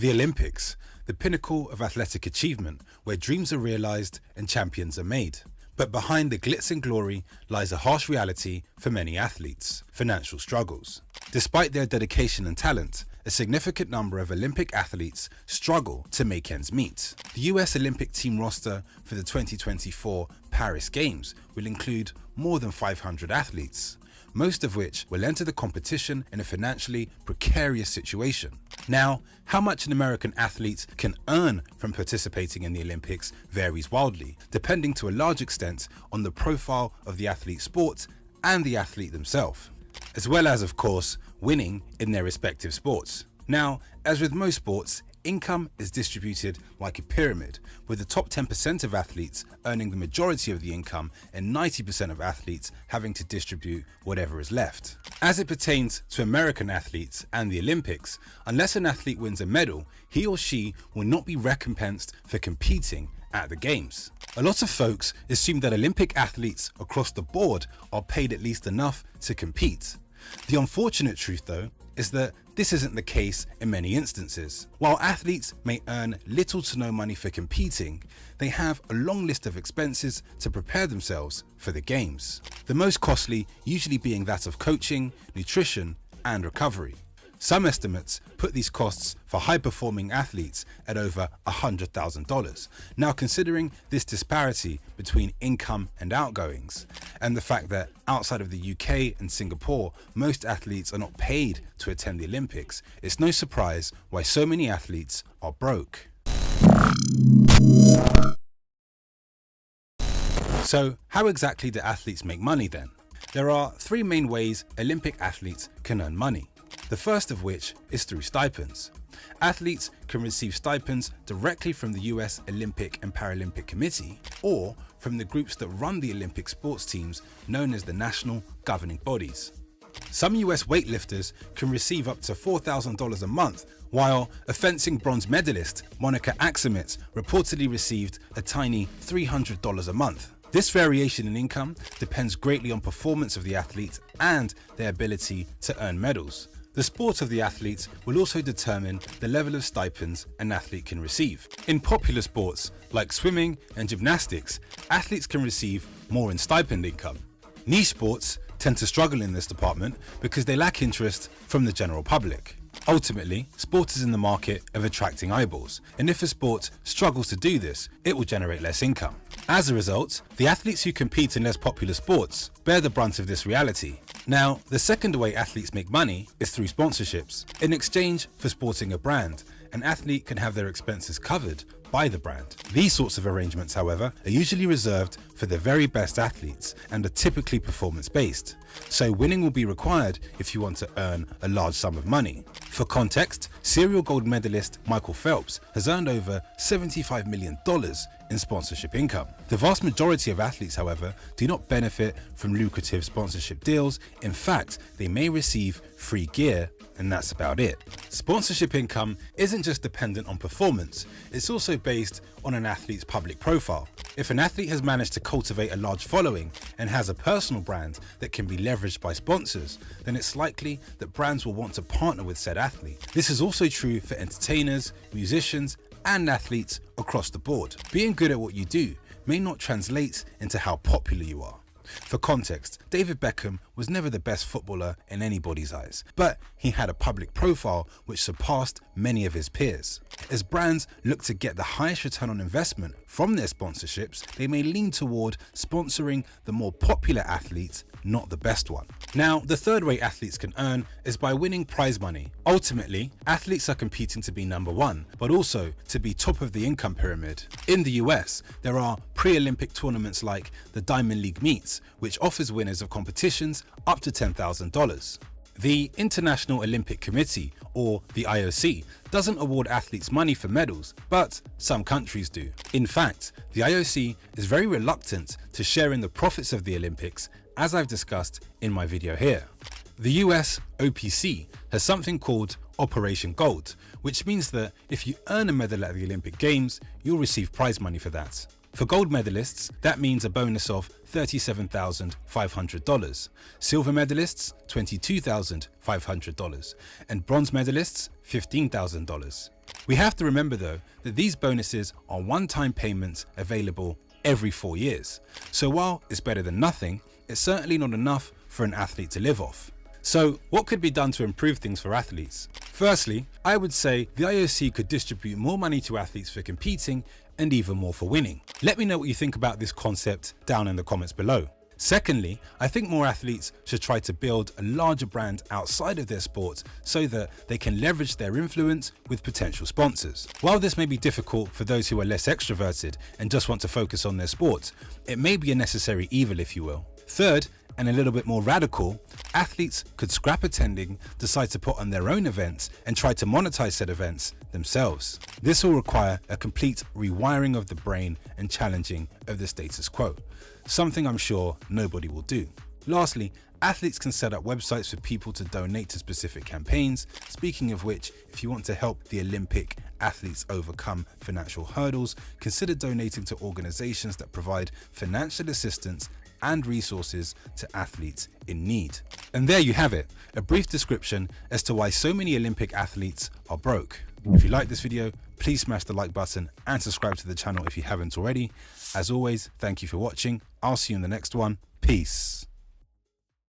The Olympics, the pinnacle of athletic achievement where dreams are realized and champions are made. But behind the glitz and glory lies a harsh reality for many athletes: financial struggles. Despite their dedication and talent, a significant number of Olympic athletes struggle to make ends meet. The US Olympic team roster for the 2024 Paris Games will include more than 500 athletes, most of which will enter the competition in a financially precarious situation. Now, how much an American athlete can earn from participating in the Olympics varies wildly, depending to a large extent on the profile of the athlete's sport and the athlete themselves, as well as, of course, winning in their respective sports. Now, as with most sports, income is distributed like a pyramid, with the top 10% of athletes earning the majority of the income and 90% of athletes having to distribute whatever is left. As it pertains to American athletes and the Olympics, unless an athlete wins a medal, he or she will not be recompensed for competing at the games. A lot of folks assume that Olympic athletes across the board are paid at least enough to compete. The unfortunate truth, though, is that this isn't the case in many instances. While athletes may earn little to no money for competing, they have a long list of expenses to prepare themselves for the games. The most costly usually being that of coaching, nutrition, and recovery. Some estimates put these costs for high-performing athletes at over $100,000. Now, considering this disparity between income and outgoings, and the fact that outside of the UK and Singapore, most athletes are not paid to attend the Olympics, it's no surprise why so many athletes are broke. So, how exactly do athletes make money then? There are three main ways Olympic athletes can earn money. The first of which is through stipends. Athletes can receive stipends directly from the US Olympic and Paralympic Committee or from the groups that run the Olympic sports teams known as the national governing bodies. Some US weightlifters can receive up to $4,000 a month, while a fencing bronze medalist, Monica Aksamits, reportedly received a tiny $300 a month. This variation in income depends greatly on performance of the athlete and their ability to earn medals. The sport of the athlete will also determine the level of stipends an athlete can receive. In popular sports like swimming and gymnastics, athletes can receive more in stipend income. Niche sports tend to struggle in this department because they lack interest from the general public. Ultimately, sport is in the market of attracting eyeballs, and if a sport struggles to do this, it will generate less income. As a result, the athletes who compete in less popular sports bear the brunt of this reality. Now, the second way athletes make money is through sponsorships. In exchange for sporting a brand, an athlete can have their expenses covered by the brand. These sorts of arrangements, however, are usually reserved for the very best athletes and are typically performance-based. So winning will be required if you want to earn a large sum of money. For context, serial gold medalist Michael Phelps has earned over $75 million in sponsorship income. The vast majority of athletes, however, do not benefit from lucrative sponsorship deals. In fact, they may receive free gear, and that's about it. Sponsorship income isn't just dependent on performance, it's also based on an athlete's public profile. If an athlete has managed to cultivate a large following and has a personal brand that can be leveraged by sponsors, then it's likely that brands will want to partner with said athlete. This is also true for entertainers, musicians, and athletes across the board. Being good at what you do may not translate into how popular you are. For context, David Beckham was never the best footballer in anybody's eyes, but he had a public profile which surpassed many of his peers. As brands look to get the highest return on investment from their sponsorships, they may lean toward sponsoring the more popular athlete, not the best one. Now, the third way athletes can earn is by winning prize money. Ultimately, athletes are competing to be number one, but also to be top of the income pyramid. In the US, there are pre-Olympic tournaments like the Diamond League meets, which offers winners of competitions up to $10,000. The International Olympic Committee, or the IOC, doesn't award athletes money for medals, but some countries do. In fact, the IOC is very reluctant to share in the profits of the Olympics, as I've discussed in my video here. The US OPC has something called Operation Gold, which means that if you earn a medal at the Olympic Games, you'll receive prize money for that. For gold medalists, that means a bonus of $37,500, silver medalists $22,500, and bronze medalists $15,000. We have to remember though that these bonuses are one-time payments available every 4 years. So while it's better than nothing, it's certainly not enough for an athlete to live off. So what could be done to improve things for athletes? Firstly, I would say the IOC could distribute more money to athletes for competing and even more for winning. Let me know what you think about this concept down in the comments below. Secondly, I think more athletes should try to build a larger brand outside of their sport so that they can leverage their influence with potential sponsors. While this may be difficult for those who are less extroverted and just want to focus on their sport, it may be a necessary evil, if you will. Third, and a little bit more radical, athletes could scrap attending, decide to put on their own events and try to monetize said events themselves. This will require a complete rewiring of the brain and challenging of the status quo, something I'm sure nobody will do. Lastly, athletes can set up websites for people to donate to specific campaigns. Speaking of which, if you want to help the Olympic athletes overcome financial hurdles, consider donating to organizations that provide financial assistance and resources to athletes in need. And there you have it, a brief description as to why so many Olympic athletes are broke. If you like this video, please smash the like button and subscribe to the channel if you haven't already. As always, thank you for watching. I'll see you in the next one. Peace.